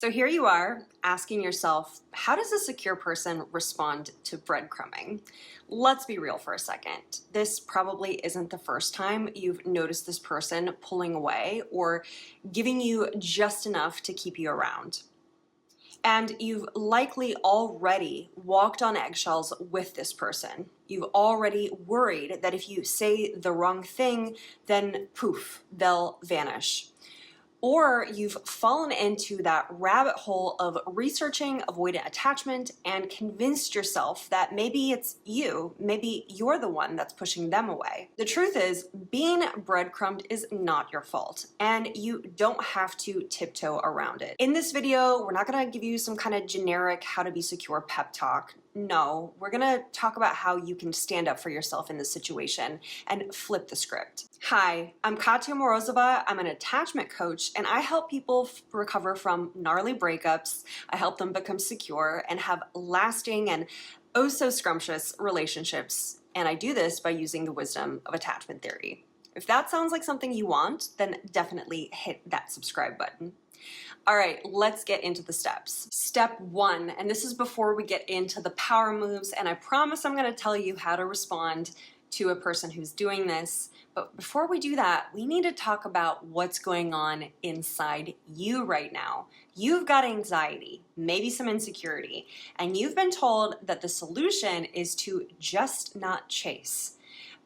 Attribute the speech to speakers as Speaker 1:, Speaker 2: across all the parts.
Speaker 1: So here you are asking yourself, how does a secure person respond to breadcrumbing? Let's be real for a second. This probably isn't the first time you've noticed this person pulling away or giving you just enough to keep you around. And you've likely already walked on eggshells with this person. You've already worried that if you say the wrong thing, then poof, they'll vanish. Or you've fallen into that rabbit hole of researching avoidant attachment and convinced yourself that maybe it's you, maybe you're the one that's pushing them away. The truth is, being breadcrumbed is not your fault, and you don't have to tiptoe around it. In this video, we're not gonna give you some kind of generic how to be secure pep talk. No, we're gonna talk about how you can stand up for yourself in this situation and flip the script. Hi, I'm Katya Morozova. I'm an attachment coach, and I help people recover from gnarly breakups. I help them become secure and have lasting and oh so scrumptious relationships. And I do this by using the wisdom of attachment theory. If that sounds like something you want, then definitely hit that subscribe button. All right, let's get into the steps. Step one, and this is before we get into the power moves, and I promise I'm gonna tell you how to respond to a person who's doing this. But before we do that, we need to talk about what's going on inside you right now. You've got anxiety, maybe some insecurity, and you've been told that the solution is to just not chase.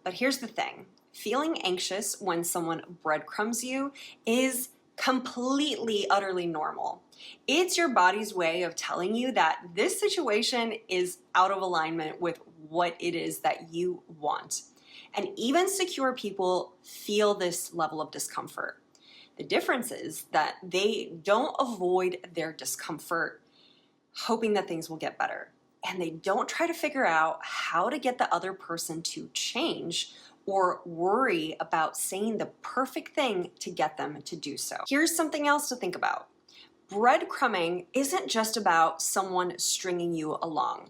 Speaker 1: But here's the thing, feeling anxious when someone breadcrumbs you is completely, utterly normal. It's your body's way of telling you that this situation is out of alignment with what it is that you want. And even secure people feel this level of discomfort. The difference is that they don't avoid their discomfort hoping that things will get better. And they don't try to figure out how to get the other person to change or worry about saying the perfect thing to get them to do so. Here's something else to think about. Breadcrumbing isn't just about someone stringing you along.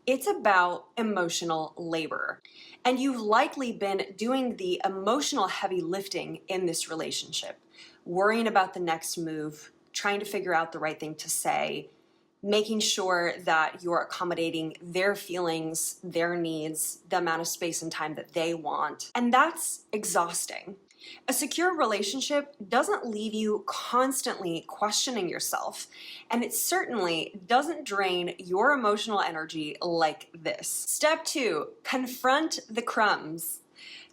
Speaker 1: It's about emotional labor. And you've likely been doing the emotional heavy lifting in this relationship, worrying about the next move, trying to figure out the right thing to say, making sure that you're accommodating their feelings, their needs, the amount of space and time that they want. And that's exhausting. A secure relationship doesn't leave you constantly questioning yourself, and it certainly doesn't drain your emotional energy like this. Step two, confront the crumbs.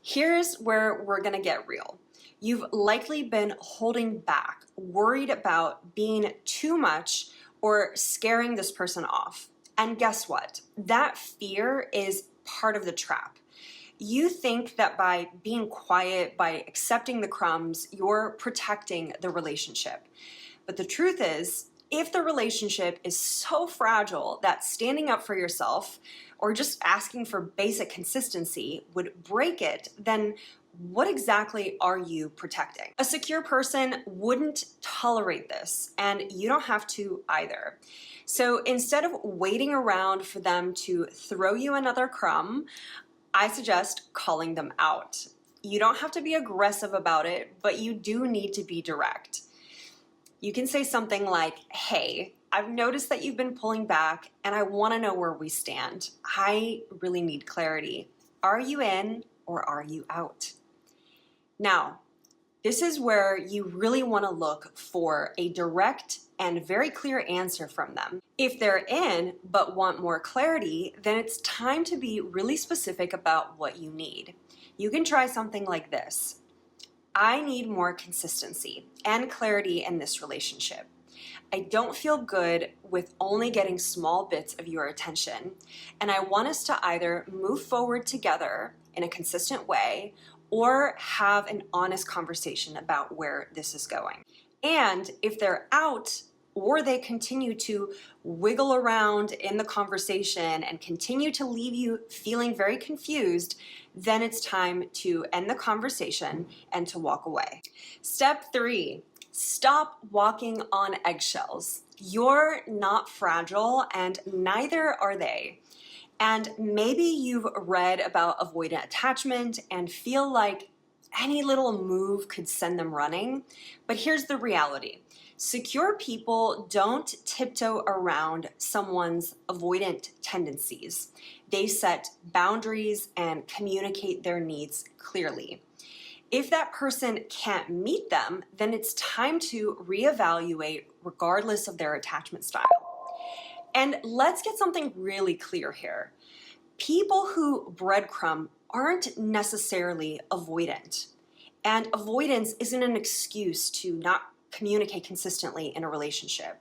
Speaker 1: Here's where we're gonna get real. You've likely been holding back, worried about being too much or scaring this person off. And guess what? That fear is part of the trap. You think that by being quiet, by accepting the crumbs, you're protecting the relationship. But the truth is, if the relationship is so fragile that standing up for yourself or just asking for basic consistency would break it, then what exactly are you protecting? A secure person wouldn't tolerate this, and you don't have to either. So instead of waiting around for them to throw you another crumb, I suggest calling them out. You don't have to be aggressive about it, but you do need to be direct. You can say something like, hey, I've noticed that you've been pulling back and I want to know where we stand. I really need clarity. Are you in or are you out? Now, this is where you really want to look for a direct and very clear answer from them. If they're in but want more clarity, then it's time to be really specific about what you need. You can try something like this. I need more consistency and clarity in this relationship. I don't feel good with only getting small bits of your attention, and I want us to either move forward together in a consistent way or have an honest conversation about where this is going. And if they're out or they continue to wiggle around in the conversation and continue to leave you feeling very confused, then it's time to end the conversation and to walk away. Step three, stop walking on eggshells. You're not fragile and neither are they. And maybe you've read about avoidant attachment and feel like any little move could send them running, but here's the reality. Secure people don't tiptoe around someone's avoidant tendencies. They set boundaries and communicate their needs clearly. If that person can't meet them, then it's time to reevaluate regardless of their attachment style. And let's get something really clear here. People who breadcrumb aren't necessarily avoidant. And avoidance isn't an excuse to not communicate consistently in a relationship.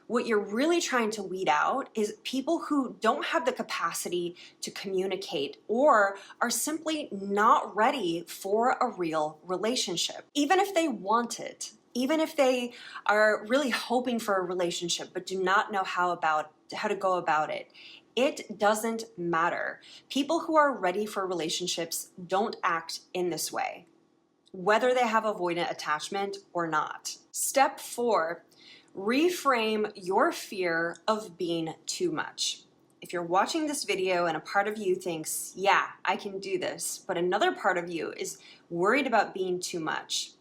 Speaker 1: What you're really trying to weed out is people who don't have the capacity to communicate or are simply not ready for a real relationship. Even if they want it, even if they are really hoping for a relationship but do not know how to go about it, it doesn't matter. People who are ready for relationships don't act in this way, whether they have avoidant attachment or not. Step 4, reframe your fear of being too much. If you're watching this video and a part of you thinks, yeah, I can do this, but another part of you is worried about being too much,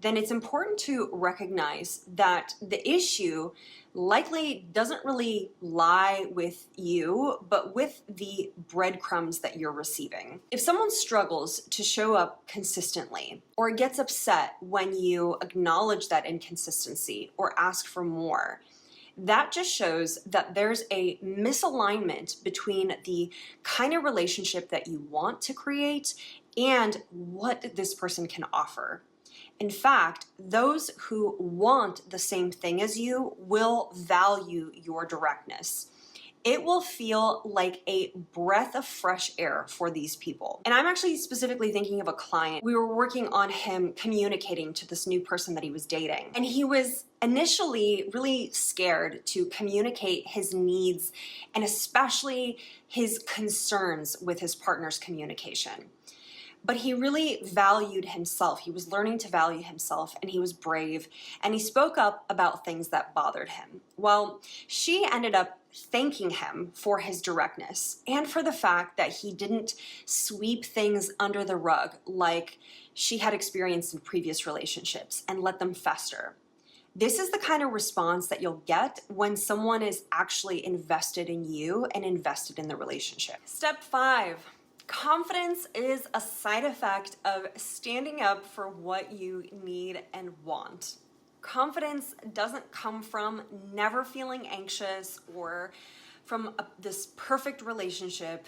Speaker 1: then it's important to recognize that the issue likely doesn't really lie with you, but with the breadcrumbs that you're receiving. If someone struggles to show up consistently or gets upset when you acknowledge that inconsistency or ask for more, that just shows that there's a misalignment between the kind of relationship that you want to create and what this person can offer. In fact, those who want the same thing as you will value your directness. It will feel like a breath of fresh air for these people. And I'm actually specifically thinking of a client. We were working on him communicating to this new person that he was dating. And he was initially really scared to communicate his needs and especially his concerns with his partner's communication. But he really valued himself. He was learning to value himself, and he was brave, and he spoke up about things that bothered him. Well, she ended up thanking him for his directness and for the fact that he didn't sweep things under the rug like she had experienced in previous relationships and let them fester. This is the kind of response that you'll get when someone is actually invested in you and invested in the relationship. Step 5. Confidence is a side effect of standing up for what you need and want. Confidence doesn't come from never feeling anxious or from this perfect relationship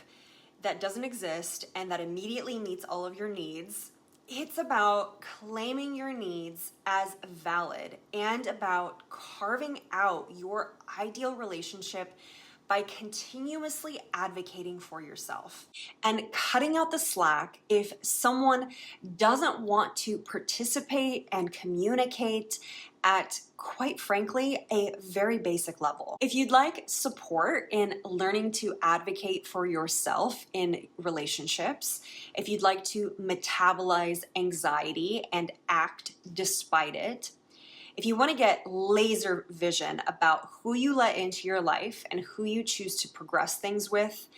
Speaker 1: that doesn't exist and that immediately meets all of your needs. It's about claiming your needs as valid and about carving out your ideal relationship by continuously advocating for yourself and cutting out the slack if someone doesn't want to participate and communicate at, quite frankly, a very basic level. If you'd like support in learning to advocate for yourself in relationships, if you'd like to metabolize anxiety and act despite it, if you want to get laser vision about who you let into your life and who you choose to progress things with,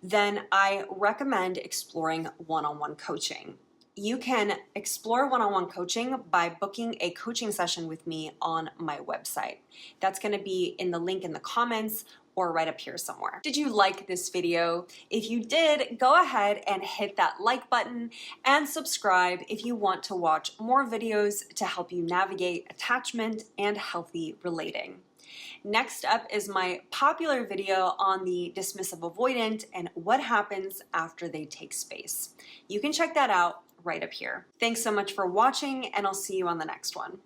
Speaker 1: then I recommend exploring one-on-one coaching. You can explore one-on-one coaching by booking a coaching session with me on my website. That's going to be in the link in the comments or right up here somewhere. Did you like this video? If you did, go ahead and hit that like button and subscribe if you want to watch more videos to help you navigate attachment and healthy relating. Next up is my popular video on the dismissive avoidant and what happens after they take space. You can check that out right up here. Thanks so much for watching, and I'll see you on the next one.